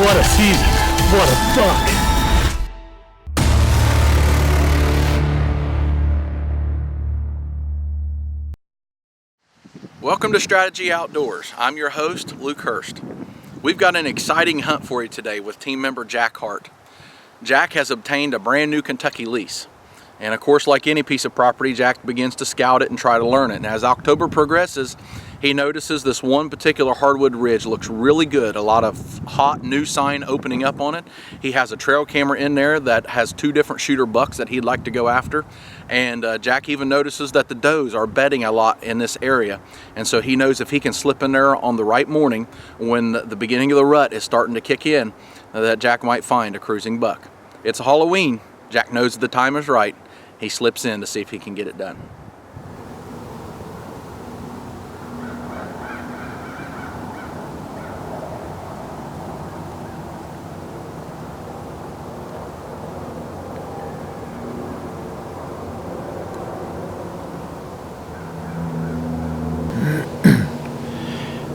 What a season. What a buck. Welcome to Strategy Outdoors. I'm your host, Luke Hurst. We've got an exciting hunt for you today with team member Jack Hart. Jack has obtained a brand new Kentucky lease. And of course, like any piece of property, Jack begins to scout it and try to learn it. And as October progresses, he notices this one particular hardwood ridge looks really good. A lot of hot new sign opening up on it. He has a trail camera in there that has 2 different shooter bucks that he'd like to go after. And Jack even notices that the does are bedding a lot in this area. And so he knows if he can slip in there on the right morning when the beginning of the rut is starting to kick in, that Jack might find a cruising buck. It's Halloween. Jack knows the time is right. He slips in to see if he can get it done.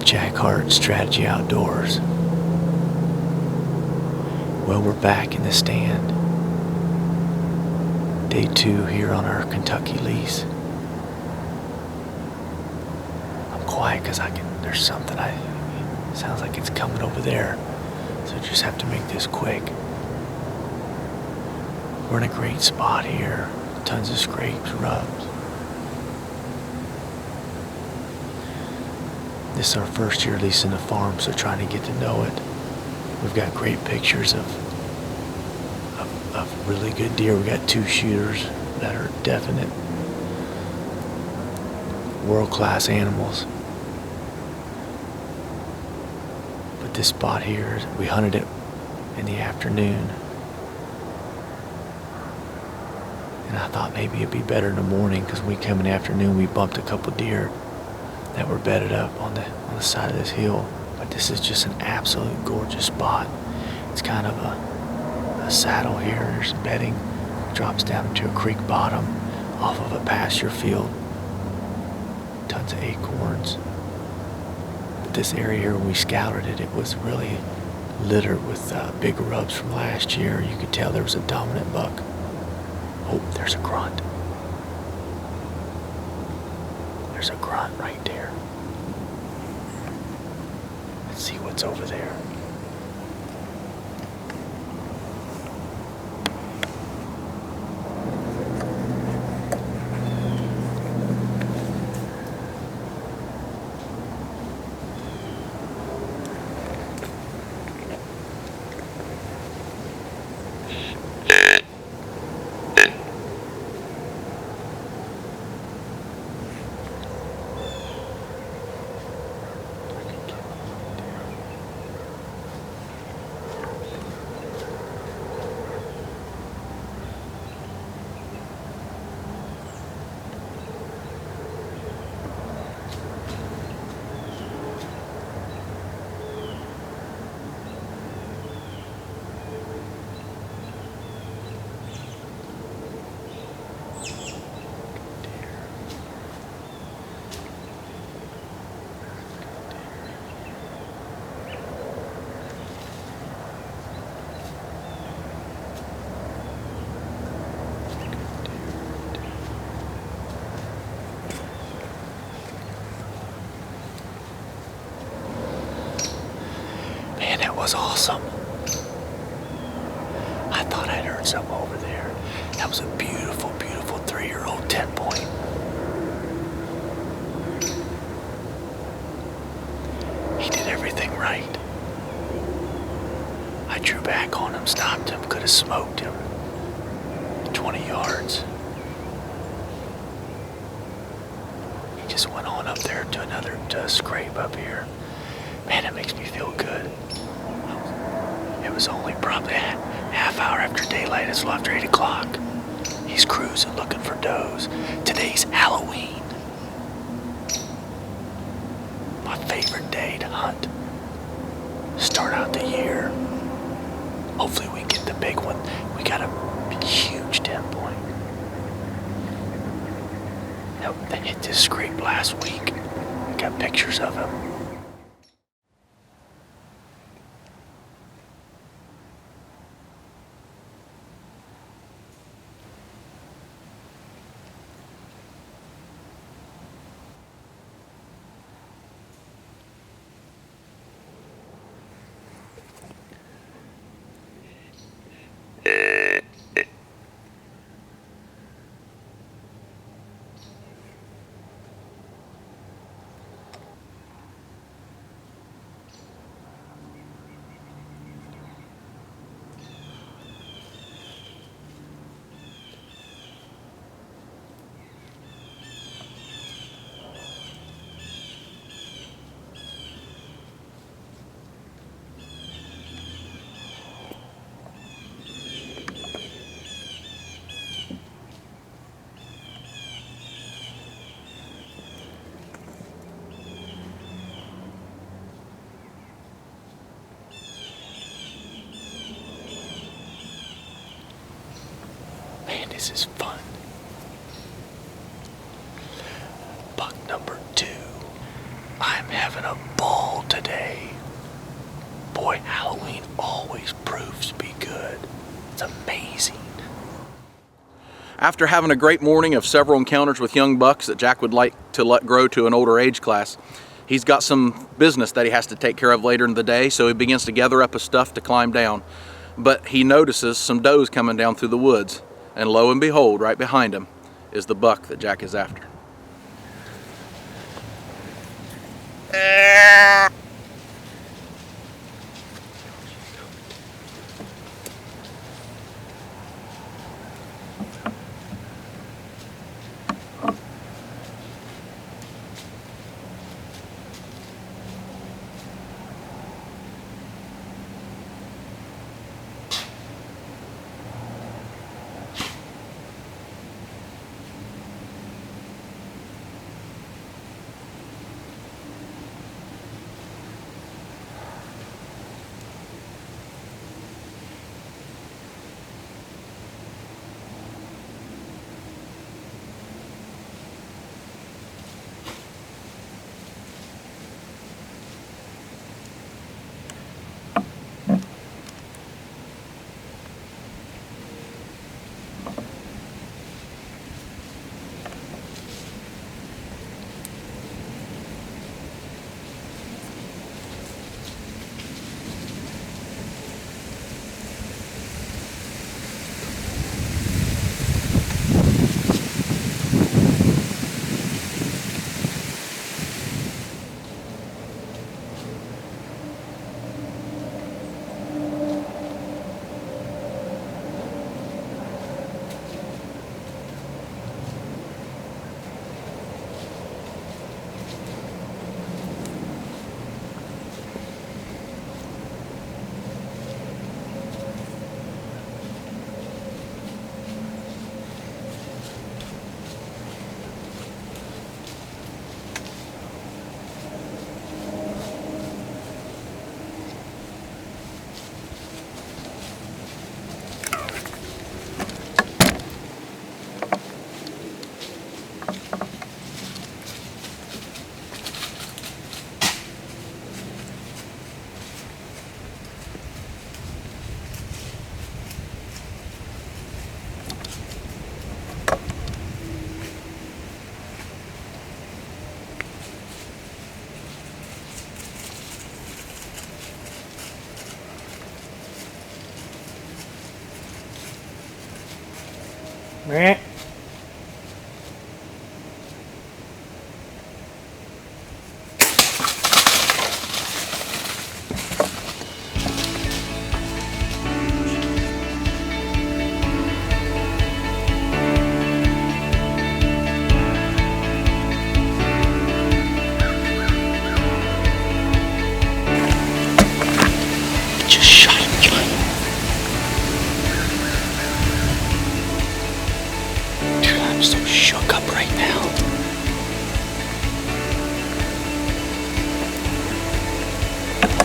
Jack Hart, Strategy Outdoors. Well, we're back in the stand. Day 2 here on our Kentucky lease. I'm quiet because there's something sounds like it's coming over there. So just have to make this quick. We're in a great spot here. Tons of scrapes, rubs. This is our first year leasing the farm, so trying to get to know it. We've got great pictures of really good deer. We got 2 shooters that are definite world-class animals. But this spot here, we hunted it in the afternoon. And I thought maybe it'd be better in the morning, because when we came in the afternoon, we bumped a couple deer that were bedded up on the side of this hill. But this is just an absolute gorgeous spot. It's kind of a saddle here. There's bedding, drops down into a creek bottom off of a pasture field. Tons of acorns. But this area here, when we scouted it, it was really littered with big rubs from last year. You could tell there was a dominant buck. Oh, there's a grunt. There's a grunt right there. Let's see what's over there. Was awesome. I thought I'd heard something over there. That was a beautiful, beautiful 3-year-old 10-point. He did everything right. I drew back on him, stopped him, could have smoked him. 20 yards. He just went on up there to a scrape up here. Man, it makes me feel good. It was only probably a half hour after daylight. It's after 8 o'clock. He's cruising, looking for does. Today's Halloween. My favorite day to hunt. Start out the year. Hopefully we can get the big one. We got a huge 10-point. They hit this scrape last week. I got pictures of him. Man, this is fun. Buck number 2. I'm having a ball today. Boy, Halloween always proves to be good. It's amazing. After having a great morning of several encounters with young bucks that Jack would like to let grow to an older age class, he's got some business that he has to take care of later in the day, so he begins to gather up his stuff to climb down. But he notices some does coming down through the woods, and lo and behold, right behind him is the buck that Jack is after. Meh. Just shut him, John. Dude, I'm so shook up right now.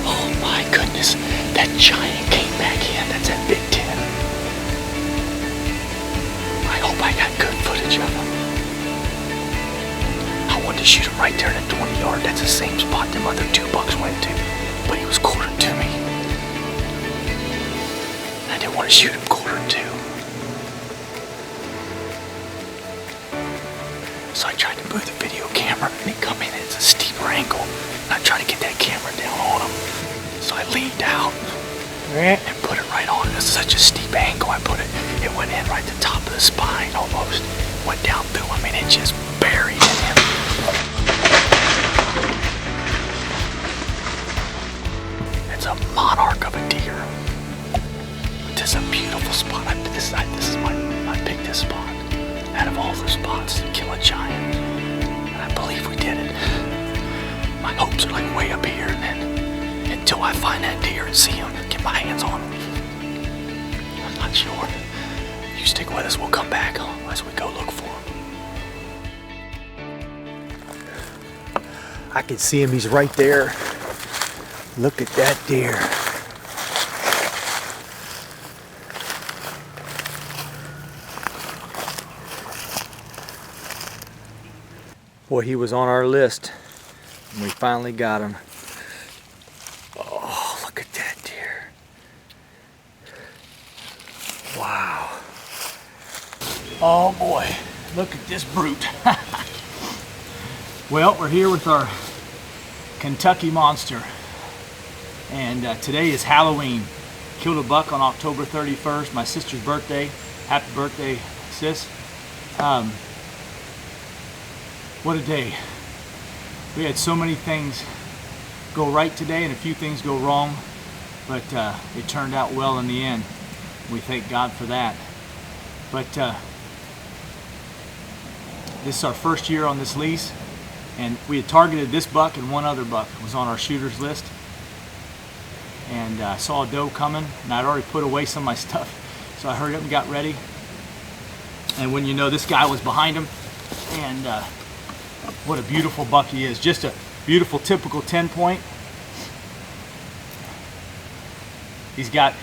Oh my goodness, that giant came back in. That's at Big Ten. I hope I got good footage of him. I wanted to shoot him right there in the 20-yard. That's the same spot them other 2 bucks went to, but he was quartered to me. I didn't want to shoot him quartered to. So I tried to move the video camera and it come in at a steeper angle. And I tried to get that camera down on him. So I leaned out and put it right on. It was such a steep angle. I put it. It went in right at the top of the spine almost. Went down through. I mean, it just buried in him. It's a monarch of a deer. This is a beautiful spot. This is I picked this spot out of all the spots to kill a giant, and I believe we did it. My hopes are like way up here, and then until I find that deer and see him, get my hands on him. I'm not sure. You stick with us. We'll come back as we go look for him. I can see him. He's right there. Look at that deer. Boy, he was on our list, and we finally got him. Oh, look at that deer. Wow. Oh boy, look at this brute. Well, we're here with our Kentucky monster, and today is Halloween. Killed a buck on October 31st, my sister's birthday. Happy birthday, sis. What a day. We had so many things go right today and a few things go wrong, but it turned out well in the end. We thank God for that. But this is our first year on this lease, and we had targeted this buck and one other buck. It was on our shooter's list. And I saw a doe coming, and I'd already put away some of my stuff, so I hurried up and got ready. And when you know, this guy was behind him, and what a beautiful buck he is. Just a beautiful, typical 10-point. He's got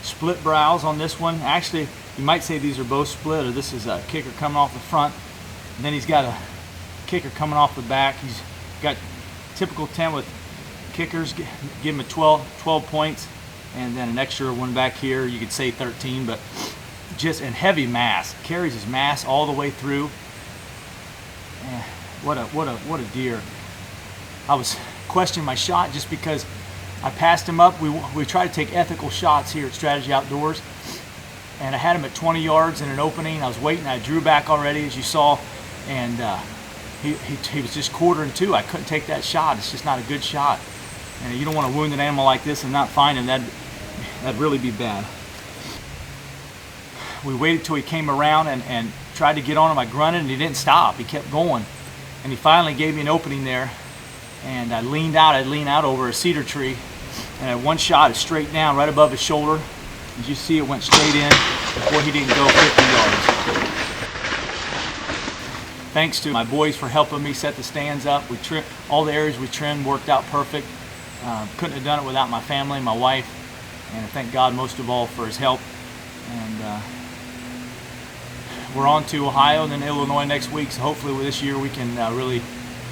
split brows on this one. Actually, you might say these are both split, or this is a kicker coming off the front. And then he's got a kicker coming off the back. He's got typical 10 with kickers, give him a 12 points, and then an extra one back here. You could say 13, but just in heavy mass. Carries his mass all the way through. What a deer. I was questioning my shot just because I passed him up. We try to take ethical shots here at Strategy Outdoors, and I had him at 20 yards in an opening. I was waiting. I drew back already, as you saw, and he was just quartering two. I couldn't take that shot. It's just not a good shot. And you don't want to wound an animal like this and not find him. That'd really be bad. We waited till he came around and tried to get on him. I grunted and he didn't stop. He kept going. And he finally gave me an opening there. And I leaned out. I'd lean out over a cedar tree. And at one shot, it's straight down right above his shoulder. As you see, it went straight in before he didn't go 50 yards. Thanks to my boys for helping me set the stands up. All the areas we trimmed worked out perfect. Couldn't have done it without my family, my wife, and I thank God most of all for his help. And we're on to Ohio and then Illinois next week, so hopefully with this year we can really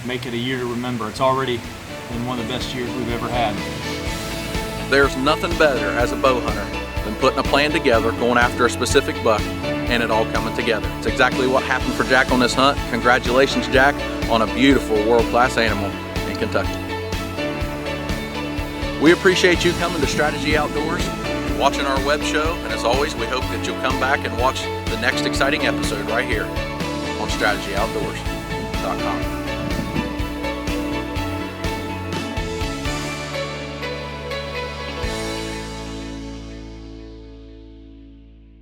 make it a year to remember. It's already been one of the best years we've ever had. There's nothing better as a bow hunter than putting a plan together, going after a specific buck, and it all coming together. It's exactly what happened for Jack on this hunt. Congratulations, Jack, on a beautiful world-class animal in Kentucky. We appreciate you coming to Strategy Outdoors, watching our web show, and as always, we hope that you'll come back and watch the next exciting episode right here on StrategyOutdoors.com.